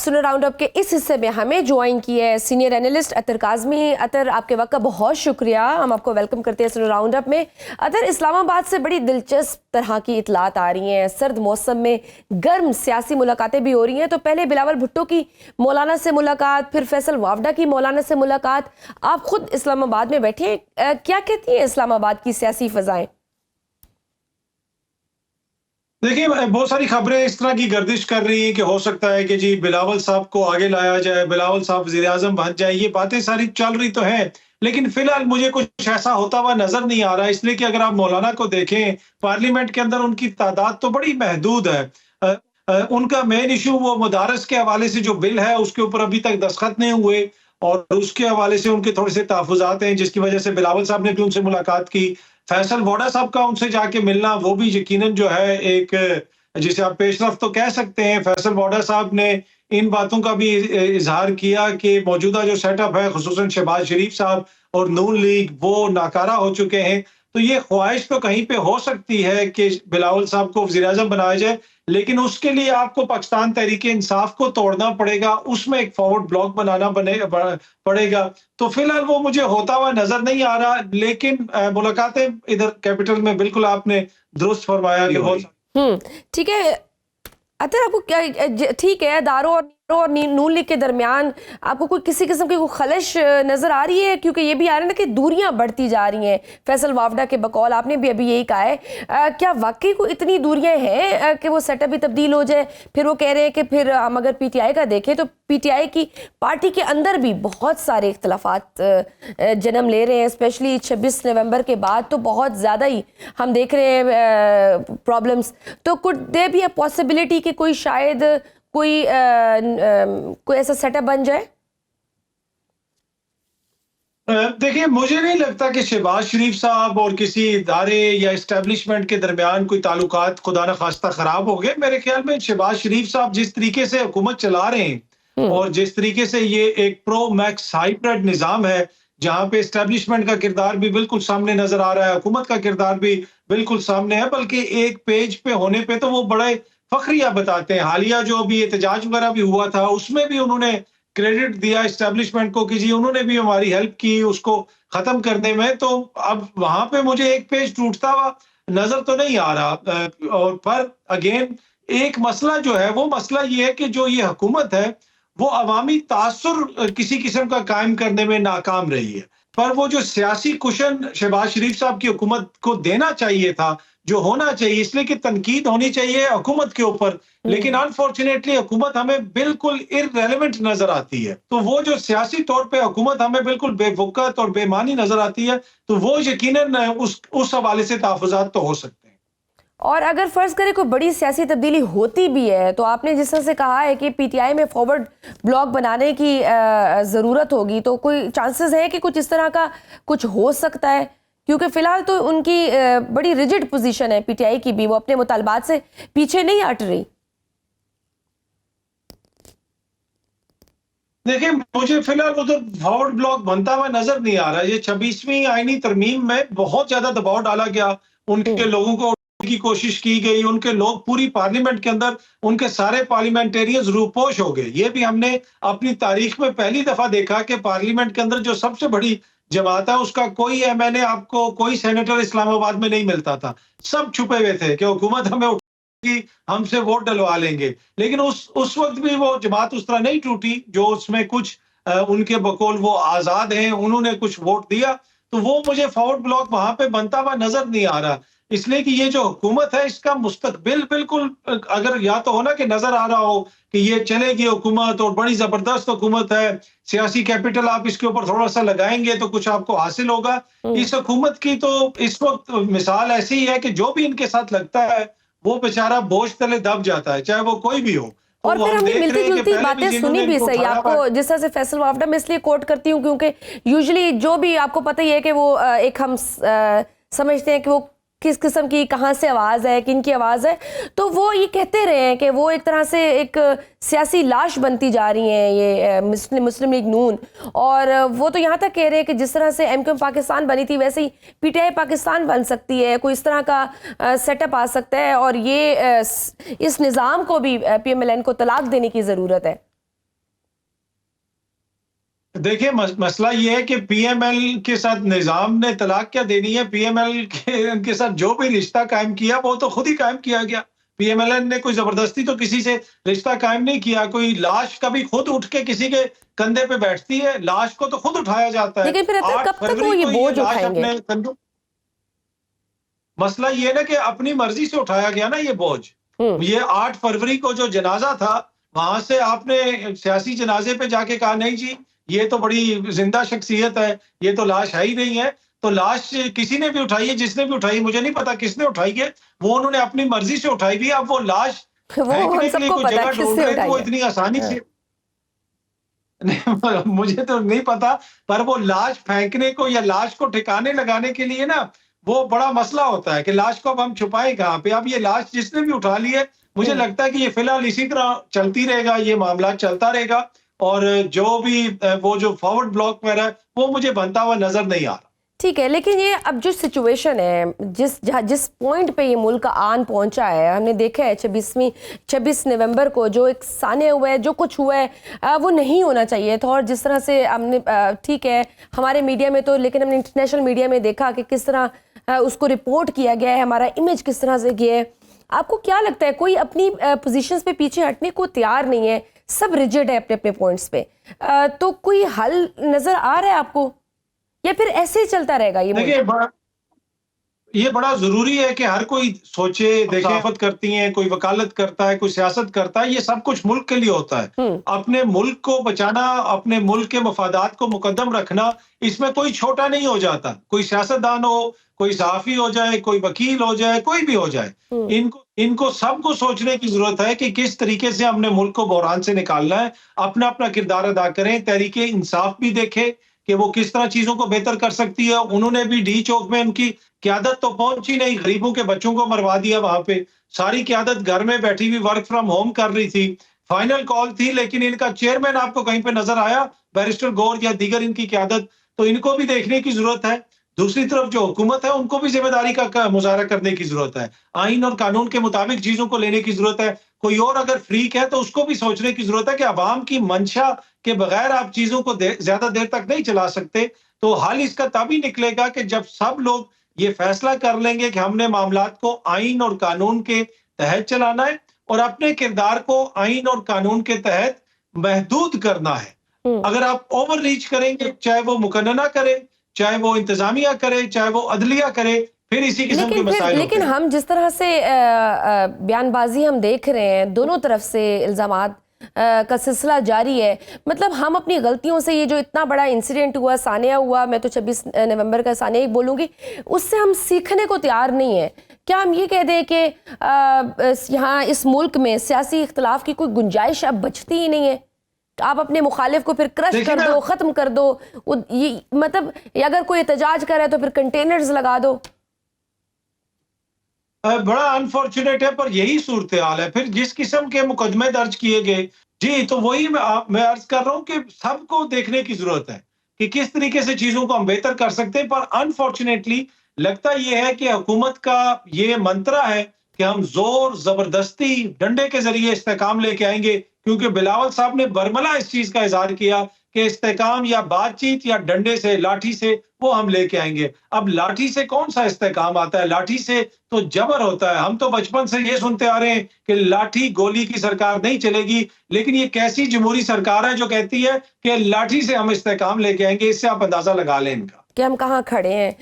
सुनो round up के इस हिस्से में हमें ज्वाइन किया है सीनियर एनालिस्ट अतर काज़मी। अतर, आपके वक्त का बहुत शुक्रिया, हम आपको वेलकम करते हैं सुनो राउंड अप में। अतर, इस्लामाबाद से बड़ी दिलचस्प तरह की इतलात आ रही हैं, सर्द मौसम में गर्म सियासी मुलाकातें भी हो रही हैं। तो पहले बिलावल भुट्टो की मौलाना से मुलाकात, फिर फैसल वावडा की मौलाना से मुलाकात। आप खुद इस्लामाबाद में बैठे हैं, क्या कहती हैं इस्लामाबाद की सियासी फ़ज़ाएँ? देखिए, बहुत सारी खबरें इस तरह की गर्दिश कर रही हैं कि हो सकता है कि जी बिलावल साहब को आगे लाया जाए, बिलावल साहब वज़ीर-ए-आज़म बन जाए। ये बातें सारी चल रही तो हैं, लेकिन फिलहाल मुझे कुछ ऐसा होता हुआ नजर नहीं आ रहा, इसलिए कि अगर आप मौलाना को देखें, पार्लियामेंट के अंदर उनकी तादाद तो बड़ी महदूद है। अ उनका मेन इश्यू वो मदारस के हवाले से जो बिल है, उसके ऊपर अभी तक दस्तखत नहीं हुए और उसके हवाले से उनके थोड़े से तहफ़्फ़ुज़ात हैं, जिसकी वजह से बिलावल साहब ने भी उनसे मुलाकात की। फैसल वाडा साहब का उनसे जाके मिलना, वो भी यकीनन जो है एक जिसे आप पेशरफ्त तो कह सकते हैं। फैसल वाडा साहब ने इन बातों का भी इज़हार किया कि मौजूदा जो सेटअप है, ख़ुसूसन शहबाज शरीफ साहब और नून लीग, वो नाकारा हो चुके हैं। तो ये ख्वाहिश तो कहीं पे हो सकती है कि बिलावल साहब को वज़ीर-ए-आज़म बनाया जाए, लेकिन उसके लिए आपको पाकिस्तान तहरीक-ए-इंसाफ को तोड़ना पड़ेगा, उसमें एक फॉरवर्ड ब्लॉक बनाना पड़ेगा। तो फिलहाल वो मुझे होता हुआ नज़र नहीं आ रहा, लेकिन मुलाकातें इधर कैपिटल में बिल्कुल आपने दुरुस्त फरमाया कि हो। ठीक है। अतर, आपको क्या ठीक है, दारो और नून लीग के दरमियान आपको कोई किसी किस्म की कोई खलश नज़र आ रही है? क्योंकि ये भी आ रहा है ना कि दूरियां बढ़ती जा रही हैं। फैसल वावडा के बकौल आपने भी अभी यही कहा है, क्या वाकई को इतनी दूरियां हैं कि वो सेटअप भी तब्दील हो जाए? फिर वो कह रहे हैं कि फिर हम अगर पीटीआई का देखें तो पीटीआई की पार्टी के अंदर भी बहुत सारे इख्तलाफात जन्म ले रहे हैं, स्पेशली 26 नवंबर के बाद तो बहुत ज़्यादा ही हम देख रहे हैं प्रॉब्लम्स। तो could there be a possibility कि कोई शायद कोई ऐसा सेटअप बन जाए? देखिए, मुझे नहीं लगता कि शहबाज शरीफ साहब और किसी इदारे या एस्टेब्लिशमेंट के दरमियान कोई ताल्लुकात खुदा न खास्ता खराब हो गए। मेरे ख्याल में शहबाज शरीफ साहब जिस तरीके से हुकूमत चला रहे हैं और जिस तरीके से ये एक प्रो मैक्स हाइब्रिड निज़ाम है, जहाँ पे एस्टेब्लिशमेंट का किरदार भी बिल्कुल सामने नजर आ रहा है, हुकूमत का किरदार भी बिल्कुल सामने है, बल्कि एक पेज पे होने पे तो वो बड़े फखरिया बताते हैं। हालिया जो अभी एहतजाज वगैरह भी हुआ था, उसमें भी उन्होंने क्रेडिट दिया एस्टेब्लिशमेंट को कि जी उन्होंने भी हमारी हेल्प की उसको खत्म करने में। तो अब वहां पे मुझे एक पेज टूटता हुआ नजर तो नहीं आ रहा। और पर अगेन एक मसला जो है, वो मसला ये है कि जो ये हुकूमत है, वो अवामी तासुर किसी किस्म का कायम करने में नाकाम रही है। पर वो जो सियासी कुशन शहबाज शरीफ साहब की हुकूमत को देना चाहिए था, जो होना चाहिए, इसलिए कि तनकीद होनी चाहिए हुकूमत के ऊपर, लेकिन अनफॉर्चुनेटली हुकूमत हमें बिल्कुल इररेलेवेंट नजर आती है। तो वो जो सियासी तौर पे हुकूमत हमें बिल्कुल बेवकूफ़ और बेमानी नजर आती है, तो वो यकीनन उस हवाले से तहफ़्फ़ुज़ात तो हो सकते हैं। और अगर फर्ज करें कोई बड़ी सियासी तब्दीली होती भी है, तो आपने जिस तरह से कहा है कि पीटीआई में फॉरवर्ड ब्लॉक बनाने की ज़रूरत होगी, तो कोई चांसेस है कि कुछ इस तरह का कुछ हो सकता है? क्योंकि फिलहाल तो उनकी बड़ी रिजिड पोजीशन है पीटीआई की भी, वो अपने मुतालबात से पीछे नहीं हट रही। देखिए, मुझे फिलहाल उधर फॉरवर्ड ब्लॉक बनता हुआ नजर नहीं आ रहा। ये 26वीं आईनी तरमीम में बहुत ज्यादा दबाव डाला गया, उनके लोगों को की कोशिश की गई, उनके लोग पूरी पार्लियामेंट के अंदर, उनके सारे पार्लियामेंटेरियंस रूपोश हो गए। ये भी हमने अपनी तारीख में पहली दफा देखा कि पार्लियामेंट के अंदर जो सबसे बड़ी जमात है, उसका कोई एमएनए आपको, कोई सेनेटर इस्लामाबाद में नहीं मिलता था। सब छुपे हुए थे कि हुकूमत हमें कि हमसे वोट डलवा लेंगे। लेकिन उस वक्त भी वो जमात उस तरह नहीं टूटी, जो उसमें कुछ उनके बकौल वो आजाद हैं, उन्होंने कुछ वोट दिया। तो वो मुझे फॉरवर्ड ब्लॉक वहां पे बनता हुआ नजर नहीं आ रहा, इसलिए कि ये जो हुकूमत है, इसका मुस्तकबिल बिल्कुल अगर या तो हो ना कि नजर आ रहा हो कि ये चलेगी हुकूमत और बड़ी जबरदस्त हुकूमत है, सियासी कैपिटल आप इसके ऊपर थोड़ा सा लगाएंगे तो कुछ आपको हासिल होगा। इस हुकूमत की तो इस वक्त मिसाल ऐसी है कि जो भी इनके साथ लगता है, वो बेचारा बोझ तले दब जाता है, चाहे वो कोई भी हो। और फिर हमने मिलती जुलती बातें सुनी भी सही आपको, जिस तरह से फैसल वावडा में इसलिए कोट करती हूँ क्योंकि यूजुअली जो भी आपको पता ही है कि वो एक हम समझते हैं कि वो किस किस्म की कहाँ से आवाज़ है, किन की आवाज़ है, तो वो ये कहते रहे हैं कि वो एक तरह से एक सियासी लाश बनती जा रही हैं ये मुस्लिम लीग नून। और वो तो यहाँ तक कह रहे हैं कि जिस तरह से एमक्यूएम पाकिस्तान बनी थी, वैसे ही पीटीआई पाकिस्तान बन सकती है, कोई इस तरह का सेटअप आ सकता है और ये इस निज़ाम को भी पीएमएलएन को तलाक देने की ज़रूरत है। देखिए मसला ये है कि पीएमएल के साथ निजाम ने तलाक क्या देनी है। पीएमएल के साथ जो भी रिश्ता कायम किया वो तो खुद ही कायम किया गया। पीएमएल ने कोई जबरदस्ती तो किसी से रिश्ता कायम नहीं किया। कोई लाश कभी खुद उठ के किसी के कंधे पे बैठती है? लाश को तो खुद उठाया जाता है। लेकिन फिर अतर 8 कब तक वो फरवरी ये को बोझ लाश उठाएंगे? अपने कंधों, मसला ये ना कि अपनी मर्जी से उठाया गया ना ये बोझ। ये 8 फरवरी को जो जनाजा था, वहां से आपने सियासी जनाजे पे जाके कहा नहीं जी ये तो बड़ी जिंदा शख्सियत है, ये तो लाश है ही नहीं है। तो लाश किसी ने भी उठाई है, जिसने भी उठाई, मुझे नहीं पता किसने उठाई है, वो उन्होंने अपनी मर्जी से उठाई भी। अब वो लाश वो हम फेंकने के लिए सबको कोई पता जगह है ढूंढ किसने रहे हैं तो वो उठाई है। इतनी आसानी से नहीं, मुझे तो नहीं पता। पर वो लाश फेंकने को या लाश को ठिकाने लगाने के लिए ना वो बड़ा मसला होता है कि लाश को अब हम छुपाएं कहाँ पे। अब ये लाश जिसने भी उठा ली है, मुझे लगता है कि ये फिलहाल इसी तरह चलती रहेगा, ये मामला चलता रहेगा। और जो भी वो जो फॉरवर्ड ब्लॉक पर है वो मुझे बनता हुआ नजर नहीं आ रहा। ठीक है, लेकिन ये अब जो सिचुएशन है, जिस पॉइंट पे ये मुल्क आन पहुंचा है, हमने देखा है 26 नवंबर को जो एक साने हुआ है, जो कुछ हुआ है वो नहीं होना चाहिए था। और जिस तरह से हमने ठीक है हमारे मीडिया में तो, लेकिन हमने इंटरनेशनल मीडिया में देखा कि किस तरह उसको रिपोर्ट किया गया है, हमारा इमेज किस तरह से गया है। आपको क्या लगता है कोई अपनी पोजीशंस पे पीछे हटने को तैयार नहीं है, सब रिजिड है अपने अपने पॉइंट्स पे, तो कोई हल नजर आ रहा है आपको या फिर ऐसे ही चलता रहेगा ये? देखिए ये बड़ा जरूरी है कि हर कोई सोचे, देखे। खिलाफत करती हैं, कोई वकालत करता है, कोई सियासत करता है, ये सब कुछ मुल्क के लिए होता है। अपने मुल्क को बचाना, अपने मुल्क के मफादात को मुकद्दम रखना, इसमें कोई छोटा नहीं हो जाता। कोई सियासतदान हो, कोई सहाफी हो जाए, कोई वकील हो जाए, कोई भी हो जाए, इनको सबको सोचने की जरूरत है कि किस तरीके से हमने मुल्क को बहरान से निकालना है। अपना अपना किरदार अदा करें। तहरीके इंसाफ भी देखे कि वो किस तरह चीजों को बेहतर कर सकती है। उन्होंने भी डी चौक में उनकी क्यादत तो पहुंची नहीं, गरीबों के बच्चों को मरवा दिया वहां पे। सारी क्यादत घर में बैठी हुई वर्क फ्रॉम होम कर रही थी। फाइनल कॉल थी, लेकिन इनका चेयरमैन आपको कहीं पे नजर आया, बैरिस्टर गौर या दीगर इनकी क्यादत? तो इनको भी देखने की जरूरत है। दूसरी तरफ जो हुकूमत है उनको भी जिम्मेदारी का मुजाहरा करने की जरूरत है। आइन और कानून के मुताबिक चीजों को लेने की जरूरत है। कोई और अगर फ्रीक है तो उसको भी सोचने की जरूरत है कि अवाम की मंशा के बगैर आप चीजों को ज्यादा देर तक नहीं चला सकते। तो हल इसका तभी निकलेगा कि जब सब लोग ये फैसला कर लेंगे कि हमने मामलात को आइन और कानून के तहत चलाना है और अपने किरदार को आइन और कानून के तहत महदूद करना है। अगर आप ओवर रीच करेंगे, चाहे वो मुकन्ना करे, चाहे वो इंतजामिया करे, चाहे वो अदलिया करे, फिर इसी किस्म के मसाइल लेकिन होते हैं। हम जिस तरह से बयानबाजी हम देख रहे हैं, दोनों तरफ से इल्जामात का सिलसिला जारी है। मतलब हम अपनी गलतियों से, ये जो इतना बड़ा इंसिडेंट हुआ, सानिया हुआ, मैं तो 26 नवंबर का सानिया ही बोलूँगी, उससे हम सीखने को तैयार नहीं है। क्या हम ये कह दें कि यहाँ इस मुल्क में सियासी इख्तलाफ की कोई गुंजाइश अब बचती ही नहीं है? आप अपने मुखालिफ को फिर क्रश कर दो, ख़त्म कर दो। ये मतलब अगर कोई एहतजाज करे तो फिर कंटेनर्स लगा दो। बड़ा अनफॉर्चुनेट है, पर यही सूरत हाल है। फिर जिस किस्म के मुकदमे दर्ज किए गए, जी, तो वही मैं अर्ज कर रहा हूँ कि सबको देखने की जरूरत है कि किस तरीके से चीजों को हम बेहतर कर सकते हैं। पर अनफॉर्चुनेटली लगता यह है कि हुकूमत का ये मंत्रा है कि हम जोर जबरदस्ती डंडे के जरिए इस्तेकाम लेके आएंगे, क्योंकि बिलावल साहब ने बरमला इस चीज का इजहार किया कि इस्तेकाम या बातचीत या डंडे से, लाठी से वो हम लेके आएंगे। अब लाठी से कौन सा इस्तेकाम आता है? लाठी से तो जबर होता है। हम तो बचपन से ये सुनते आ रहे हैं कि लाठी गोली की सरकार नहीं चलेगी, लेकिन ये कैसी जमहूरी सरकार है जो कहती है कि लाठी से हम इस्तेकाम लेके आएंगे? इससे आप अंदाजा लगा लें इनका कि हम कहाँ खड़े हैं।